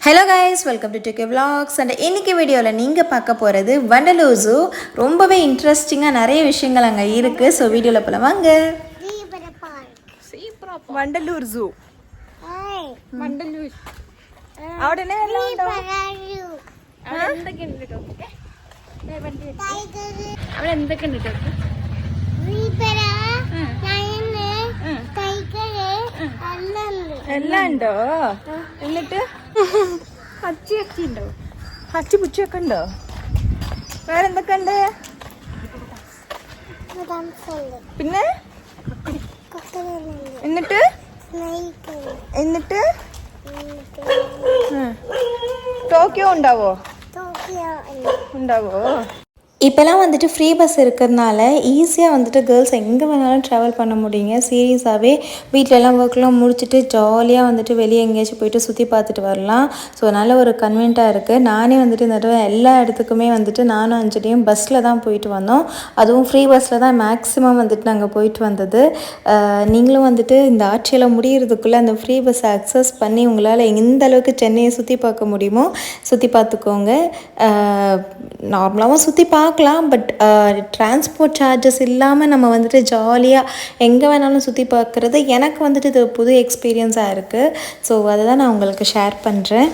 Hello guys, welcome to tech vlogs. And இன்னைக்கு வீடியோவில் நீங்கள் பார்க்க போகிறது வண்டலூர் ஜூ. ரொம்பவே இன்ட்ரெஸ்டிங்காக நிறைய விஷயங்கள் அங்கே இருக்குது. ஸோ வீடியோவில் போல வாங்க. வண்டலூர் ஜூ വണ്ടലൂർ അവിടെ എന്തൊക്കെയുണ്ട് എല്ലാം ഉണ്ടോ? എന്നിട്ട് അച്ചി ഉണ്ടോ? അച്ചി പുച്ചൊക്കെ ഉണ്ടോ? വേറെന്തൊക്കെ ഉണ്ട്? പിന്നെ എന്നിട്ട് എന്നിട്ട് ടോക്കിയോ ഉണ്ടാവോ? ഉണ്ടാവോ? இப்போலாம் வந்துட்டு ஃப்ரீ பஸ் இருக்கிறதுனால ஈஸியாக வந்துட்டு கேர்ள்ஸ் எங்கே வேணாலும் ட்ராவல் பண்ண முடியுங்க. சீரியஸாகவே வீட்டிலலாம் ஒர்க்லாம் முடிச்சுட்டு ஜாலியாக வந்துட்டு வெளியே எங்கேயாச்சும் போயிட்டு சுற்றி பார்த்துட்டு வரலாம். ஸோ நல்ல ஒரு கன்வீனியண்ட்டாக இருக்குது. நானே வந்துட்டு இந்த தடவை எல்லா இடத்துக்குமே வந்துட்டு நானும் அஞ்சலியும் பஸ்ஸில் தான் போயிட்டு வந்தோம். அதுவும் ஃப்ரீ பஸ்ஸில் தான் மேக்ஸிமம் வந்துட்டு நாங்கள் போயிட்டு வந்தது. நீங்களும் வந்துட்டு இந்த ஆட்சியில் முடிகிறதுக்குள்ளே அந்த ஃப்ரீ பஸ்ஸை அக்சஸ் பண்ணி உங்களால் எந்த அளவுக்கு சென்னையை சுற்றி பார்க்க முடியுமோ சுற்றி பார்த்துக்கோங்க. நார்மலாகவும் சுற்றி பார்க்கலாம், பட் டிரான்ஸ்போர்ட் சார்ஜஸ் இல்லாமல் நம்ம வந்துட்டு ஜாலியாக எங்கே வேணாலும் சுற்றி பார்க்குறது எனக்கு வந்துட்டு இது புது எக்ஸ்பீரியன்ஸாக இருக்குது. ஸோ அதை தான் நான் உங்களுக்கு ஷேர் பண்ணுறேன்.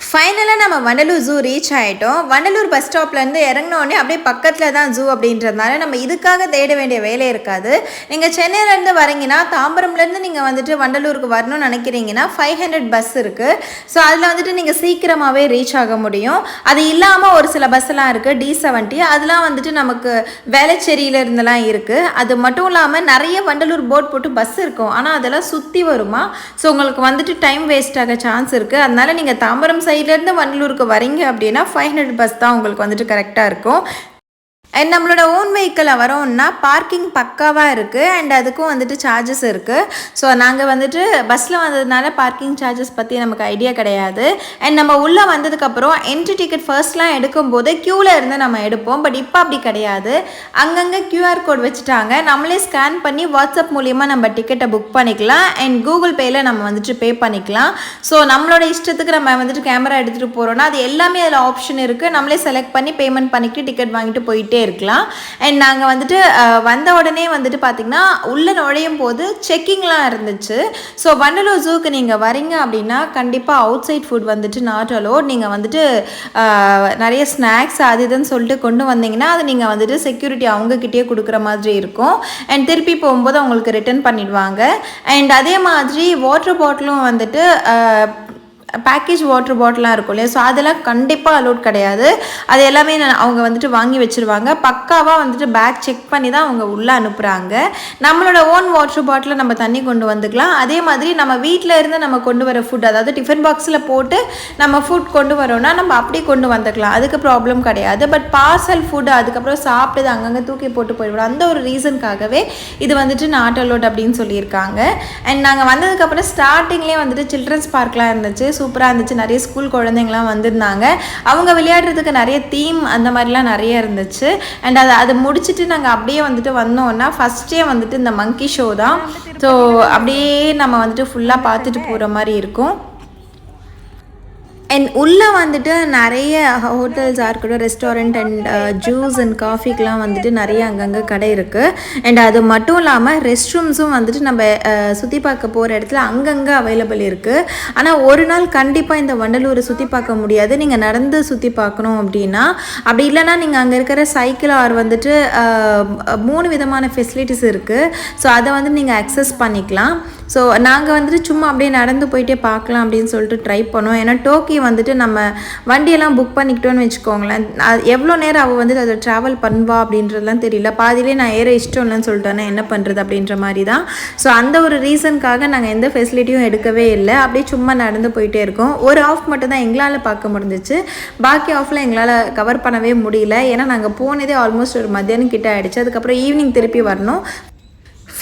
ஃபைனலாக நம்ம வண்டலூர் ஜூ ரீச் ஆகிட்டோம். வண்டலூர் பஸ் ஸ்டாப்லேருந்து இறங்கினோடனே அப்படியே பக்கத்தில் தான் ஜூ அப்படின்றதுனால நம்ம இதுக்காக தேட வேண்டிய வேலை இருக்காது. நீங்கள் சென்னையிலேருந்து வரீங்கன்னா தாம்பரம்லேருந்து நீங்கள் வந்துட்டு வண்டலூருக்கு வரணும்னு நினைக்கிறீங்கன்னா 500 பஸ் இருக்குது. ஸோ அதில் வந்துட்டு நீங்கள் சீக்கிரமாகவே ரீச் ஆக முடியும். அது இல்லாமல் ஒரு சில பஸ்ஸெல்லாம் இருக்குது, D70, அதெல்லாம் வந்துட்டு நமக்கு வேளச்சேரியிலேருந்துலாம் இருக்குது. அது மட்டும் இல்லாமல் நிறைய வண்டலூர் போர்ட் போட்டு பஸ் இருக்கும், ஆனால் அதெல்லாம் சுற்றி வருமா. ஸோ உங்களுக்கு வந்துட்டு டைம் வேஸ்ட் ஆக சான்ஸ் இருக்குது. அதனால் நீங்கள் தாம்பரம் சைட்லேருந்து வண்டலூருக்கு வரீங்க அப்படின்னா 500 பஸ் தான் உங்களுக்கு வந்துட்டு கரெக்டாக இருக்கும். அண்ட் நம்மளோட ஓன் வெஹிக்கிளில் வரோம்னா பார்க்கிங் பக்காவாக இருக்குது. அண்ட் அதுக்கும் வந்துட்டு சார்ஜஸ் இருக்குது. ஸோ நாங்கள் வந்துட்டு பஸ்ஸில் வந்ததுனால பார்க்கிங் சார்ஜஸ் பற்றி நமக்கு ஐடியா கிடையாது. அண்ட் நம்ம உள்ளே வந்ததுக்கப்புறம் என்ட்ரி டிக்கெட் ஃபர்ஸ்ட்லாம் எடுக்கும்போது க்யூவில் இருந்து நம்ம எடுப்போம். பட் இப்போ அப்படி கிடையாது, அங்கங்கே QR கோட் வச்சுட்டாங்க. நம்மளே ஸ்கேன் பண்ணி வாட்ஸ்அப் மூலிமா நம்ம டிக்கெட்டை புக் பண்ணிக்கலாம். அண்ட் கூகுள் பேயில் நம்ம வந்துட்டு பே பண்ணிக்கலாம். ஸோ நம்மளோட இஷ்டத்துக்கு நம்ம வந்துட்டு கேமரா எடுத்துகிட்டு போகிறோன்னா அது எல்லாமே அதில் ஆப்ஷன் இருக்குது. நம்மளே செலக்ட் பண்ணி பேமெண்ட் பண்ணிக்கிட்டு டிக்கெட் வாங்கிட்டு போயிட்டே இருக்கலாம். அண்ட் நாங்கள் வந்துட்டு வந்த உடனே வந்துட்டு பார்த்திங்கன்னா உள்ளே நுழையும் போது செக்கிங்லாம் இருந்துச்சு. ஸோ வண்டலூர் ஜூக்கு நீங்கள் வரீங்க அப்படின்னா கண்டிப்பாக அவுட் சைட் ஃபுட் வந்துட்டு நாட் அலோட். நீங்கள் வந்துட்டு நிறைய ஸ்நாக்ஸ் அது இதுன்னு சொல்லிட்டு கொண்டு வந்தீங்கன்னா அது நீங்கள் வந்துட்டு செக்யூரிட்டி அவங்கக்கிட்டே கொடுக்குற மாதிரி இருக்கும். அண்ட் திருப்பி போகும்போது அவங்களுக்கு ரிட்டர்ன் பண்ணிடுவாங்க. அண்ட் அதே மாதிரி வாட்டர் பாட்டிலும் வந்துட்டு பேக்கேஜ் வாட்டர் பாட்டிலாம் இருக்கும் இல்லையா, ஸோ அதெல்லாம் கண்டிப்பாக அலோட் கிடையாது. அது எல்லாமே அவங்க வந்துட்டு வாங்கி வச்சுருவாங்க. பக்காவாக வந்துட்டு பேக் செக் பண்ணி தான் அவங்க உள்ளே அனுப்புகிறாங்க. நம்மளோட ஓன் வாட்டர் பாட்டில் நம்ம தண்ணி கொண்டு வந்துக்கலாம். அதே மாதிரி நம்ம வீட்டில் இருந்து நம்ம கொண்டு வர ஃபுட், அதாவது டிஃபன் பாக்ஸில் போட்டு நம்ம ஃபுட் கொண்டு வரோன்னா நம்ம அப்படியே கொண்டு வந்துக்கலாம், அதுக்கு ப்ராப்ளம் கிடையாது. பட் பார்சல் ஃபுட் அதுக்கப்புறம் சாப்பிட்டது அங்கங்கே தூக்கி போட்டு போயிடுவோம், அந்த ஒரு ரீசனுக்காகவே இது வந்துட்டு நாட் அலோட் அப்படின்னு சொல்லியிருக்காங்க. அண்ட் நாங்கள் வந்ததுக்கப்புறம் ஸ்டார்டிங்லேயே வந்துட்டு சில்ட்ரன்ஸ் பார்க்லாம் இருந்துச்சு, சூப்பராக இருந்துச்சு. நிறைய ஸ்கூல் குழந்தைங்களாம் வந்திருந்தாங்க. அவங்க விளையாடுறதுக்கு நிறைய தீம் அந்த மாதிரிலாம் நிறைய இருந்துச்சு. அண்ட் அதை முடிச்சுட்டு நாங்கள் அப்படியே வந்துட்டு வந்தோம்னா ஃபஸ்ட்டே வந்துட்டு இந்த மங்கி ஷோ தான். ஸோ அப்படியே நம்ம வந்துட்டு ஃபுல்லாக பார்த்துட்டு போகிற மாதிரி இருக்கும். அண்ட் உள்ளே வந்துட்டு நிறைய ஹோட்டல்ஸாக இருக்கட்டும், ரெஸ்டாரண்ட் அண்ட் ஜூஸ் அண்ட் காஃபிக்கெலாம் வந்துட்டு நிறைய அங்கங்கே கடை இருக்குது. அண்ட் அது மட்டும் இல்லாமல் ரெஸ்ட் ரூம்ஸும் வந்துட்டு நம்ம சுற்றி பார்க்க போகிற இடத்துல அங்கங்கே அவைலபிள் இருக்குது. ஆனால் ஒரு நாள் கண்டிப்பாக இந்த வண்டலூரை சுற்றி பார்க்க முடியாது. நீங்கள் நடந்து சுற்றி பார்க்கணும் அப்படின்னா, அப்படி இல்லைன்னா நீங்கள் அங்கே இருக்கிற சைக்கிள் ஆர் வந்துட்டு 3 விதமான ஃபெசிலிட்டிஸ் இருக்குது. ஸோ அதை வந்து நீங்கள் அக்சஸ் பண்ணிக்கலாம். ஸோ நாங்கள் வந்துட்டு சும்மா அப்படியே நடந்து போயிட்டே பார்க்கலாம் அப்படின்னு சொல்லிட்டு ட்ரை பண்ணோம். ஏன்னா டோக்கி வந்துட்டு நம்ம வண்டியெல்லாம் புக் பண்ணிக்கிட்டோன்னு வச்சுக்கோங்களேன், எவ்வளோ நேரம் அவள் வந்துட்டு அதை ட்ராவல் பண்ணுவா அப்படின்றதுலாம் தெரியல. பாதியிலே நான் ஏற இஷ்டம் இல்லைன்னு சொல்லிட்டேன்னா என்ன பண்ணுறது அப்படின்ற மாதிரி தான். ஸோ அந்த ஒரு ரீசனுக்காக நாங்கள் எந்த ஃபெசிலிட்டியும் எடுக்கவே இல்லை, அப்படியே சும்மா நடந்து போயிட்டே இருக்கோம். ஒரு ஆஃப் மட்டும் தான் எங்களால் பார்க்க முடிஞ்சிச்சு, பாக்கி ஆஃபில் எங்களால் கவர் பண்ணவே முடியல. ஏன்னா நாங்கள் போனதே ஆல்மோஸ்ட் ஒரு மத்தியானம் கிட்ட ஆகிடுச்சு. அதுக்கப்புறம் ஈவினிங் திருப்பி வரணும்.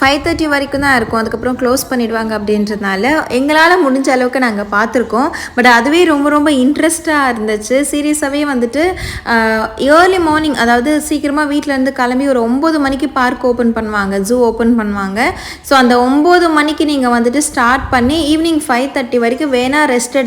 5:30 வரைக்கும் தான் இருக்கும், அதுக்கப்புறம் க்ளோஸ் பண்ணிடுவாங்க அப்படின்றதுனால எங்களால் முடிஞ்ச அளவுக்கு நாங்கள் பார்த்துருக்கோம். பட் அதுவே ரொம்ப ரொம்ப இன்ட்ரெஸ்டாக இருந்துச்சு. சீரியஸாகவே வந்துட்டு ஏர்லி மார்னிங், அதாவது சீக்கிரமாக வீட்டிலேருந்து கிளம்பி ஒரு 9 மணிக்கு பார்க் ஓப்பன் பண்ணுவாங்க, ஜூ ஓப்பன் பண்ணுவாங்க. ஸோ அந்த 9 மணிக்கு நீங்கள் வந்துட்டு ஸ்டார்ட் பண்ணி ஈவினிங் 5:30 வரைக்கும் வேணால் ரெஸ்ட்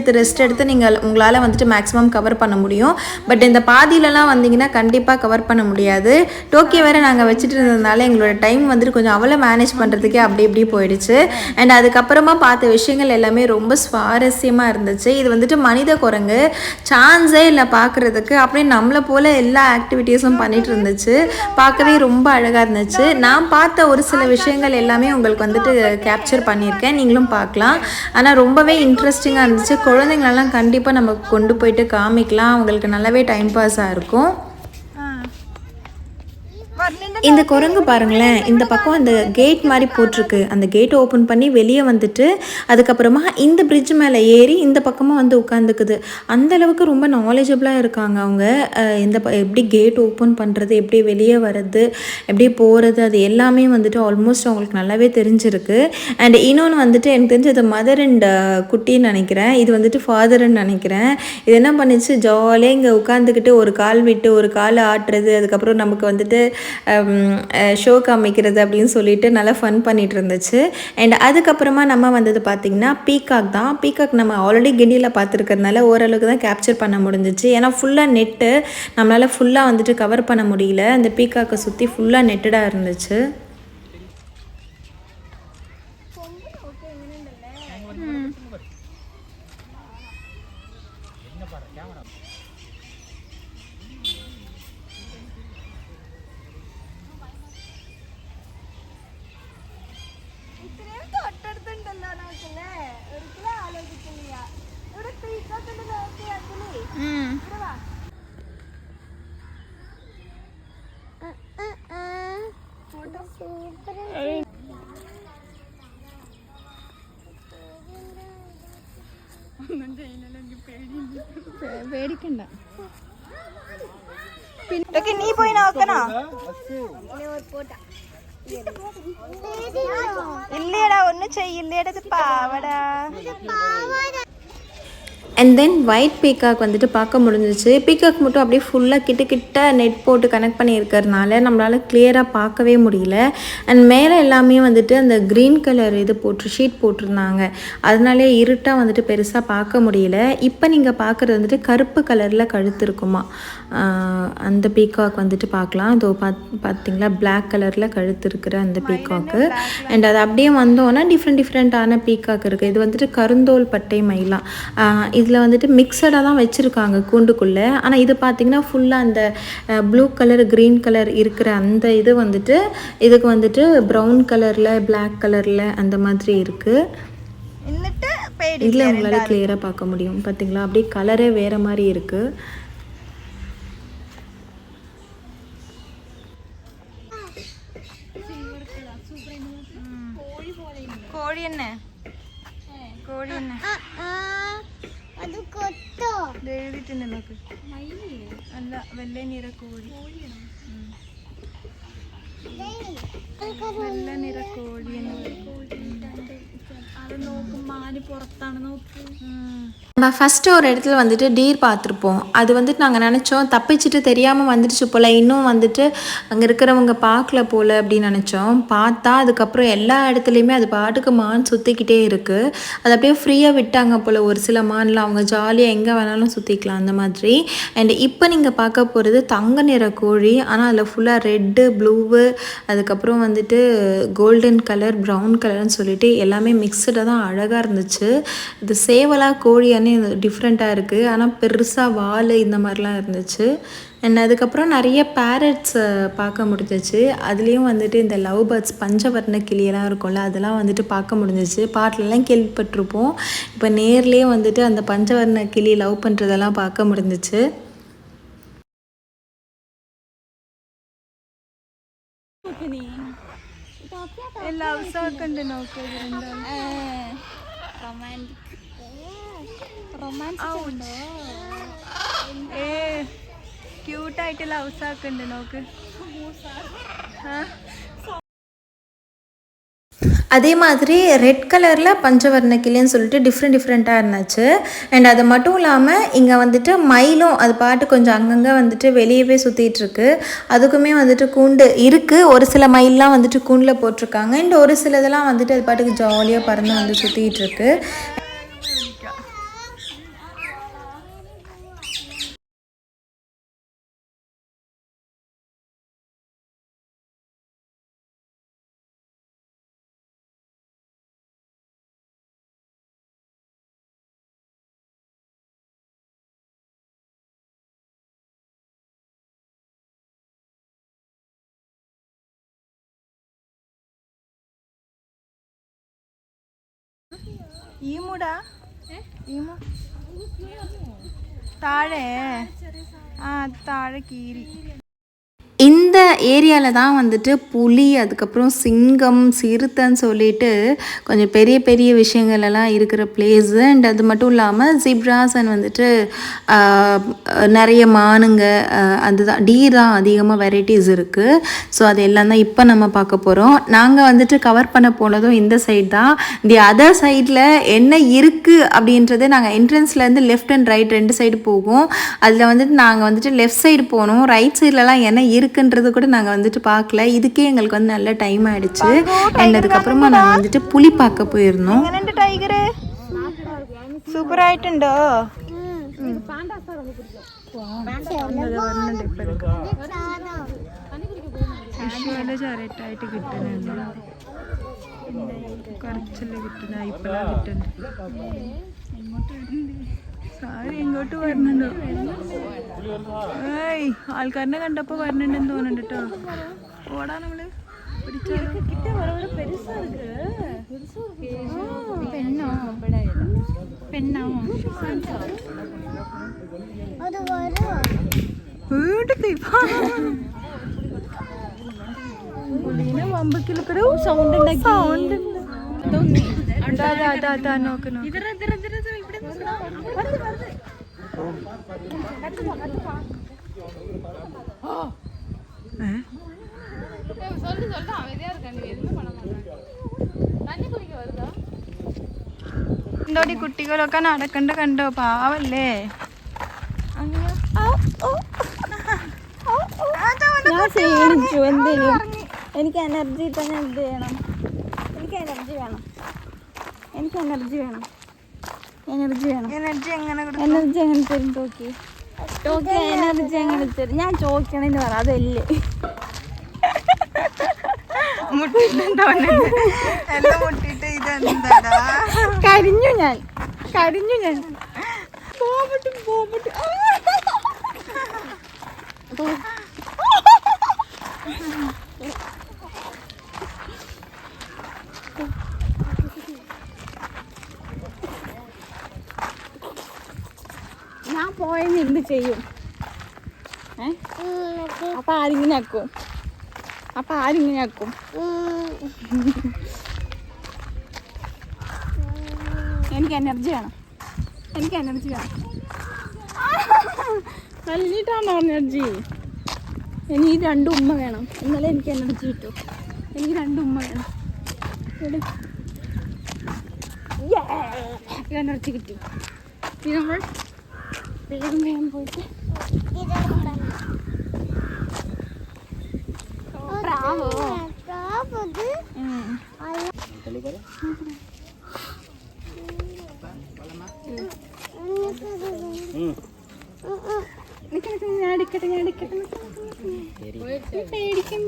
எடுத்து நீங்கள் உங்களால் வந்துட்டு மேக்ஸிமம் கவர் பண்ண முடியும். பட் இந்த பாதியிலலாம் வந்தீங்கன்னா கண்டிப்பாக கவர் பண்ண முடியாது. டோக்கியோ வேறு நாங்கள் வச்சுட்டு இருந்ததுனால எங்களோட டைம் வந்துட்டு கொஞ்சம் அவ்வளோ மேனேஜ் பண்ணுறதுக்கே அப்படி இப்படி போயிடுச்சு. அண்ட் அதுக்கப்புறமா பார்த்த விஷயங்கள் எல்லாமே ரொம்ப சுவாரஸ்யமாக இருந்துச்சு. இது வந்துட்டு மனித குரங்கு, சான்ஸே இல்லை பார்க்குறதுக்கு. அப்படியே நம்மளை போல் எல்லா ஆக்டிவிட்டீஸும் பண்ணிட்டு இருந்துச்சு. பார்க்கவே ரொம்ப அழகாக இருந்துச்சு. நான் பார்த்த ஒரு சில விஷயங்கள் எல்லாமே உங்களுக்கு வந்துட்டு கேப்சர் பண்ணியிருக்கேன், நீங்களும் பார்க்கலாம். ஆனால் ரொம்பவே இன்ட்ரெஸ்டிங்காக இருந்துச்சு. குழந்தைங்களெல்லாம் கண்டிப்பாக நம்ம கொண்டு போயிட்டு காமிக்கலாம், அவங்களுக்கு நல்லாவே டைம் பாஸாக இருக்கும். இந்த குரங்கு பாருங்களேன், இந்த பக்கம் அந்த கேட் மாதிரி போட்டிருக்கு, அந்த கேட்டை ஓப்பன் பண்ணி வெளியே வந்துட்டு அதுக்கப்புறமா இந்த பிரிட்ஜ் மேலே ஏறி இந்த பக்கமாக வந்து உட்காந்துக்குது. அந்தளவுக்கு ரொம்ப நாலேஜபிளாக இருக்காங்க அவங்க. எப்படி கேட் ஓப்பன் பண்ணுறது, எப்படி வெளியே வர்றது, எப்படி போகிறது, அது எல்லாமே வந்துட்டு ஆல்மோஸ்ட் அவங்களுக்கு நல்லாவே தெரிஞ்சிருக்கு. அண்ட் இன்னொன்று வந்துட்டு எனக்கு தெரிஞ்சு அது மதர் அண்ட் குட்டின்னு நினைக்கிறேன், இது வந்துட்டு ஃபாதர்ன்னு நினைக்கிறேன். இது என்ன பண்ணிச்சு, ஜாலியாக இங்கே உட்காந்துக்கிட்டு ஒரு கால் விட்டு ஒரு கால் ஆட்டுறது, அதுக்கப்புறம் நமக்கு வந்துட்டு ஷோ காமிக்கிறது அப்படின்னு சொல்லிட்டு நல்லா ஃபன் பண்ணிகிட்டு இருந்துச்சு. அண்ட் அதுக்கப்புறமா நம்ம வந்தது பார்த்திங்கன்னா பீகாக் தான். பீகாக் நம்ம ஆல்ரெடி கிண்டியில் பார்த்துருக்கிறதுனால ஓரளவுக்கு தான் கேப்சர் பண்ண முடிஞ்சிச்சு. ஏன்னா ஃபுல்லாக நெட்டு, நம்மளால் ஃபுல்லாக வந்துட்டு கவர் பண்ண முடியல. அந்த பீகாக்கை சுற்றி ஃபுல்லாக நெட்டடாக இருந்துச்சு. പേടിക്കണ്ട. പിന്നെ നീ പോയി നോക്കണോ? ഇല്ലേടാ, ഒന്നും ചെയ്യില്ലേടത്, പാവടാ. அண்ட் தென் ஒயிட் பீகாக் வந்துட்டு பார்க்க முடிஞ்சிச்சு. பீகாக் மட்டும் அப்படியே ஃபுல்லாக கிட்ட நெட் போட்டு கனெக்ட் பண்ணி இருக்கிறதுனால நம்மளால் கிளியராக பார்க்கவே முடியல. அண்ட் மேலே எல்லாமே வந்துட்டு அந்த க்ரீன் கலர் இது ஷீட் போட்டிருந்தாங்க, அதனாலே இருட்டாக வந்துட்டு பெருசாக பார்க்க முடியல. இப்போ நீங்கள் பார்க்குறது வந்துட்டு கருப்பு கலரில் கழுத்து இருக்குமா, அந்த பீகாக் வந்துட்டு பார்க்கலாம். இதோ பார்த்தீங்களா, பிளாக் கலரில் கழுத்து இருக்கிற அந்த பீகாக்கு. அண்ட் அது அப்படியே வந்தோன்னா டிஃப்ரெண்ட்டான பீகாக் இருக்குது. இது வந்துட்டு கருந்தோல் பட்டை மயிலாம். இதில் வந்துட்டு மிக்சடாக தான் வச்சுருக்காங்க கூண்டுக்குள்ளே. ஆனால் இது பார்த்திங்கன்னா ஃபுல்லாக அந்த ப்ளூ கலர் க்ரீன் கலர் இருக்கிற அந்த இது வந்துட்டு இதுக்கு வந்துட்டு ப்ரௌன் கலரில் பிளாக் கலரில் அந்த மாதிரி இருக்குது. இதில் உங்களால் கிளியராக பார்க்க முடியும் பார்த்திங்களா, அப்படியே கலரே வேறு மாதிரி இருக்குது. കോഴി തന്നെ എഴുതിട്ടുണ്ട് നോക്ക്. അല്ല, വെള്ള നിറ കോഴി, വെള്ള നിറ കോഴി അത് നോക്കും, മാന് പുറത്താണ് നോക്ക്. நம்ம ஃபஸ்ட்டு ஒரு இடத்துல வந்துட்டு டீர் பார்த்துருப்போம். அது வந்துட்டு நாங்கள் நினச்சோம் தப்பிச்சுட்டு தெரியாமல் வந்துடுச்சு போல், இன்னும் வந்துட்டு அங்கே இருக்கிறவங்க பார்க்கல போல் அப்படின்னு நினச்சோம். பார்த்தா அதுக்கப்புறம் எல்லா இடத்துலையுமே அது பாட்டுக்கு மான் சுற்றிக்கிட்டே இருக்குது. அது அப்படியே ஃப்ரீயாக விட்டாங்க போல். ஒரு சில மான்லாம் அவங்க ஜாலியாக எங்கே வேணாலும் சுற்றிக்கலாம் அந்த மாதிரி. அண்ட் இப்போ நீங்கள் பார்க்க போகிறது தங்க நிற கோழி. ஆனால் அதில் ஃபுல்லாக ரெட்டு, ப்ளூவு, அதுக்கப்புறம் வந்துட்டு கோல்டன் கலர், ப்ரௌன் கலர்னு சொல்லிட்டு எல்லாமே மிக்சடாக தான் அழகாக இருந்துச்சு. இது சேவலாக கோழியானே டிஃப்ரெண்ட்டாக இருக்குது, ஆனால் பெருசாக வால் இந்த மாதிரிலாம் இருந்துச்சு. அண்ட் அதுக்கப்புறம் நிறைய பேரட்ஸ் பார்க்க முடிஞ்சிச்சு. அதுலேயும் வந்துட்டு இந்த லவ் பேர்ட்ஸ், பஞ்சவர்ண கிளியெல்லாம் இருக்கும்ல, அதெல்லாம் வந்துட்டு பார்க்க முடிஞ்சிச்சு. பாட்டிலலாம் கேள்விப்பட்டிருப்போம், இப்போ நேர்லேயே வந்துட்டு அந்த பஞ்சவர்ண கிளி லவ் பண்ணுறதெல்லாம் பார்க்க முடிஞ்சிச்சு. ക്യൂട്ടായിട്ട് ലവ് സാക്ക് ഉണ്ട് നോക്ക്. அதே மாதிரி ரெட் கலரில் பஞ்சவர்ண கிளின்னு சொல்லிட்டு டிஃப்ரெண்ட்டாக இருந்துச்சு. அண்ட் அது மட்டும் இல்லாமல் இங்கே வந்துட்டு மயிலும் அது பாட்டு கொஞ்சம் அங்கங்கே வந்துட்டு வெளியவே சுற்றிட்டுருக்கு. அதுக்குமே வந்துட்டு கூண்டு இருக்குது. ஒரு சில மயிலெலாம் வந்துட்டு கூண்டில் போட்டிருக்காங்க. அண்ட் ஒரு சிலதெல்லாம் வந்துட்டு அது பாட்டுக்கு ஜாலியாக பறந்து வந்து சுற்றிட்டுருக்கு. ഈമുടാ ഈമു താഴെ അത് താഴെ കീരി. இந்த ஏரியாவில் தான் வந்துட்டு புலி, அதுக்கப்புறம் சிங்கம், சிறுத்தைன்னு சொல்லிட்டு கொஞ்சம் பெரிய பெரிய விஷயங்கள் எல்லாம் இருக்கிற பிளேஸு. அண்ட் அது மட்டும் இல்லாமல் ஜிப்ராஸ் அண்ட் வந்துட்டு நிறைய மானுங்க, அதுதான் டீர் தான் அதிகமாக வெரைட்டிஸ் இருக்குது. ஸோ அது எல்லாம் தான் இப்போ நம்ம பார்க்க போகிறோம். நாங்கள் வந்துட்டு கவர் பண்ண போனதும் இந்த சைட் தான். தி அதர் சைடில் என்ன இருக்குது அப்படின்றது நாங்கள் என்ட்ரன்ஸ்லேருந்து லெஃப்ட் அண்ட் ரைட் 2 சைடு போகும். அதில் வந்துட்டு நாங்கள் வந்துட்டு லெஃப்ட் சைடு போனோம். ரைட் சைட்லலாம் என்ன இருக்குன்றது கூட நாங்கள் வந்துட்டு பார்க்கல. இதுக்கே எங்களுக்கு வந்து நல்ல டைம் ஆகிடுச்சு. அண்ட் அதுக்கப்புறமா நாங்கள் வந்துட்டு புலி பார்க்க போயிருந்தோம். ടൈഗർ സൂപ്പറായിട്ടുണ്ടോ? ചെറിയായിട്ട് കിട്ടുന്നുണ്ട്, കുറച്ചല്ലേ കിട്ടുന്ന, ഇപ്പഴാ കിട്ടുന്നുണ്ട്. സാരി ഇങ്ങോട്ട് വരണുണ്ടോ? ഏയ് ആൾക്കാരനെ കണ്ടപ്പോ വരണുണ്ടെന്ന് തോന്നുന്നുണ്ട് കേട്ടോ. ഓടാ നമ്മള് പുള്ളീനെ വമ്പക്കിലൊക്കെ സൗണ്ട് ഉണ്ടാക്കി. നോക്കുന്നു എന്തോടി കുട്ടികളൊക്കെ നടക്കണ്ട കണ്ടോ? പാവല്ലേ. ഞാൻ ക്ഷീണിച്ചു. എന്തേലും എനിക്ക് എനർജി തന്നെ. എന്ത് വേണം? എനിക്ക് എനർജി വേണം. എനിക്ക് എനർജി വേണം. എനർജി വേണം. എനർജി എങ്ങനെ എനർജി എങ്ങനെ തരും? ടോക്കി ടോക്കി എനർജി എങ്ങനെ തരും? ഞാൻ ചോദിക്കണെന്ന് പറ. അതല്ലേ കരിഞ്ഞു ഞാൻ. പോകട്ടെ. ഞാൻ പോയെന്ന് എന്ത് ചെയ്യും? അപ്പൊ ആരിങ്ങനെ ആക്കും? എനിക്ക് എനർജി വേണം. തല്ലിട്ടാണോ എനർജി? എനിക്ക് 2 ഉമ്മ വേണം. എന്നാലേ എനിക്ക് എനർജി കിട്ടൂ. എനിക്ക് 2 ഉമ്മ വേണം. എനർജി കിട്ടി. പിന്നെ നമ്മൾ വേഗം പോയിട്ട്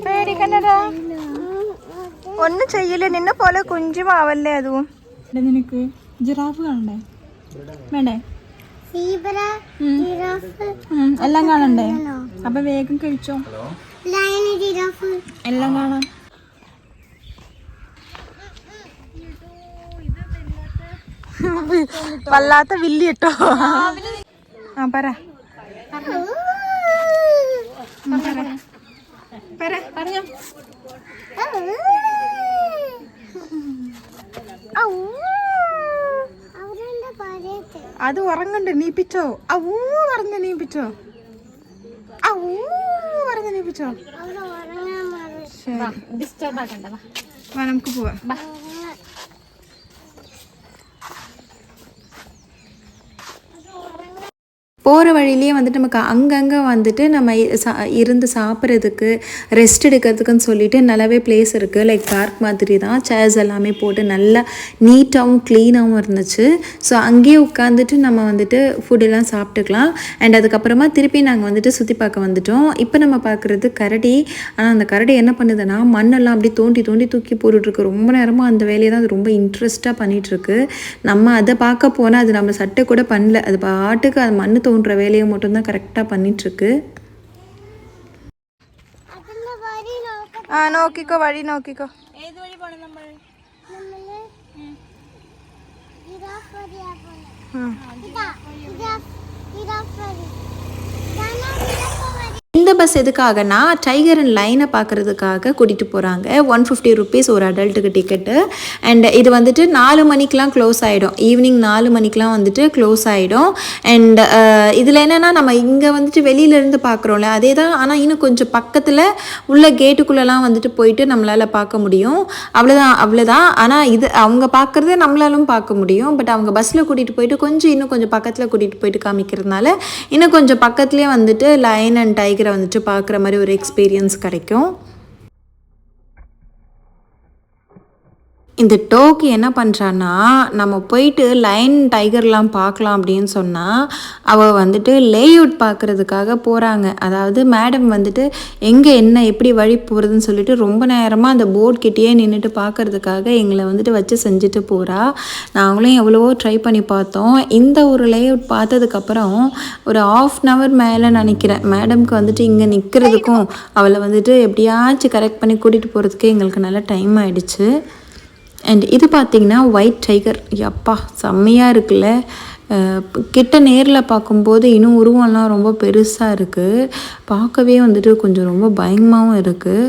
പേടിക്കണ്ടടാ, ഒന്നും ചെയ്യില്ല. നിന്നെ പോലെ കുഞ്ചുമാവല്ലേ അതും. നിനക്ക് ജിറാഫ് കാണണ്ടേ? വേണ്ടേ? എല്ലാം കാണണ്ടേ? അപ്പൊ വേഗം കഴിച്ചോ. എല്ലാം കാണാം. വല്ലാത്ത വില്ലി കേട്ടോ. പറ പറഞ്ഞോ. അത് ഉറങ്ങണ്ട്. നീപ്പിച്ചോ. ഊ പറഞ്ഞ നീപ്പിച്ചോ. ഊ പറഞ്ഞ നീപ്പിച്ചോ. ശരി, നമുക്ക് പോവാം. போகிற வழியிலேயே வந்துட்டு நமக்கு அங்கங்கே வந்துட்டு நம்ம இருந்து சாப்பிட்றதுக்கு ரெஸ்ட் எடுக்கிறதுக்குன்னு சொல்லிட்டு நல்லாவே பிளேஸ் இருக்குது. லைக் பார்க் மாதிரி தான், சேர்ஸ் எல்லாமே போட்டு நல்லா நீட்டாகவும் க்ளீனாகவும் இருந்துச்சு. ஸோ அங்கேயே உட்காந்துட்டு நம்ம வந்துட்டு ஃபுட்டெல்லாம் சாப்பிட்டுக்கலாம். அண்ட் அதுக்கப்புறமா திருப்பி நாங்கள் வந்துட்டு சுற்றி பார்க்க வந்துட்டோம். இப்போ நம்ம பார்க்குறது கரடி. ஆனால் அந்த கரடி என்ன பண்ணுதுன்னா மண்ணெல்லாம் அப்படி தோண்டி தோண்டி தூக்கி போட்டுட்ருக்கு. ரொம்ப நேரமாக அந்த வேலையை தான் அது ரொம்ப இன்ட்ரெஸ்ட்டாக பண்ணிகிட்ருக்கு. நம்ம அதை பார்க்க போனால் அது நம்ம சட்டை கூட பண்ணல, அது பாட்டுக்கு அது மண் தோன்ற வேலையை மட்டும்தான் கரெக்டாக பண்ணிகிட்ருக்கு. നോക്കിക്കോ, വഴി നോക്കിക്കോ. ഏത് വഴി പോണം നമ്മൾ? இந்த பஸ் எதுக்காகனா டைகர் அண்ட் லைனை பார்க்குறதுக்காக கூட்டிகிட்டு போகிறாங்க. 150 rupees ஒரு அடல்ட்டுக்கு டிக்கெட்டு. அண்ட் இது வந்துட்டு 4 மணிக்கெலாம் க்ளோஸ் ஆகிடும். ஈவினிங் 4 மணிக்கெலாம் வந்துட்டு க்ளோஸ் ஆகிடும். அண்ட் இதில் என்னென்னா நம்ம இங்கே வந்துட்டு வெளியிலேருந்து பார்க்குறோம்ல அதே தான், ஆனால் இன்னும் கொஞ்சம் பக்கத்தில் உள்ள கேட்டுக்குள்ளெலாம் வந்துட்டு போயிட்டு நம்மளால் பார்க்க முடியும். அவ்வளோதான். ஆனால் இது அவங்க பார்க்குறதே நம்மளாலும் பார்க்க முடியும். பட் அவங்க பஸ்ஸில் கூட்டிகிட்டு போயிட்டு இன்னும் கொஞ்சம் பக்கத்தில் கூட்டிகிட்டு போயிட்டு காமிக்கிறதுனால இன்னும் கொஞ்சம் பக்கத்துலேயே வந்துட்டு லைன் அண்ட் டைகர் வந்துட்டு பார்க்குற மாதிரி ஒரு எக்ஸ்பீரியன்ஸ் கிடைக்கும். இந்த டோக்கி என்ன பண்ணுறான்னா நம்ம போயிட்டு லைன் டைகர்லாம் பார்க்கலாம் அப்படின்னு சொன்னால் அவள் வந்துட்டு லேஅவுட் பார்க்குறதுக்காக போகிறாங்க. அதாவது மேடம் வந்துட்டு எங்கே என்ன எப்படி வழி போகிறதுன்னு சொல்லிட்டு ரொம்ப நேரமாக அந்த போர்ட் கிட்டேயே நின்றுட்டு பார்க்குறதுக்காக எங்களை வந்துட்டு வச்சு செஞ்சுட்டு போகிறா. நாங்களும் எவ்வளவோ ட்ரை பண்ணி பார்த்தோம். இந்த ஒரு லேஅவுட் பார்த்ததுக்கப்புறம் ஒரு 1/2 hour மேலே நினைக்கிறேன் மேடம்க்கு வந்துட்டு இங்கே நிற்கிறதுக்கும் அவளை வந்துட்டு எப்படியாச்சும் கரெக்ட் பண்ணி கூட்டிகிட்டு போகிறதுக்கே எங்களுக்கு நல்லா டைம் ஆகிடுச்சு. அண்ட் இது பார்த்திங்கன்னா ஒயிட் டைகர். அப்பா செம்மையாக இருக்குல்ல. கிட்ட நேரில் பார்க்கும்போது இன்னும் உருவம்லாம் ரொம்ப பெருசாக இருக்குது. பார்க்கவே வந்துட்டு கொஞ்சம் ரொம்ப பயமாகவும் இருக்குது.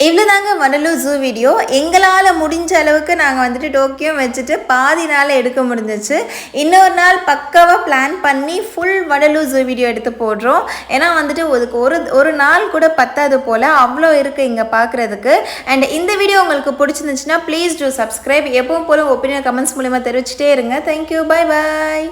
இவ்வளோதாங்க வண்டலூர் ஜூ வீடியோ. எங்களால் முடிஞ்ச அளவுக்கு நாங்கள் வந்துட்டு டோக்கியோ வச்சுட்டு பாதி நாள் எடுக்க முடிஞ்சிச்சு. இன்னொரு நாள் பக்காவாக பிளான் பண்ணி ஃபுல் வண்டலூர் ஜூ வீடியோ எடுத்து போடுறோம். ஏன்னா வந்துட்டு அதுக்கு ஒரு நாள் கூட பத்தாது போல் அவ்வளோ இருக்குது இங்கே பார்க்குறதுக்கு. அண்ட் இந்த வீடியோ உங்களுக்கு பிடிச்சிருந்துச்சுன்னா ப்ளீஸ் டூ சப்ஸ்கிரைப். எப்பவும் போல ஒப்பீனியன் கமெண்ட்ஸ் மூலிமா தெரிவிச்சிட்டே இருங்க. Thank you, bye bye.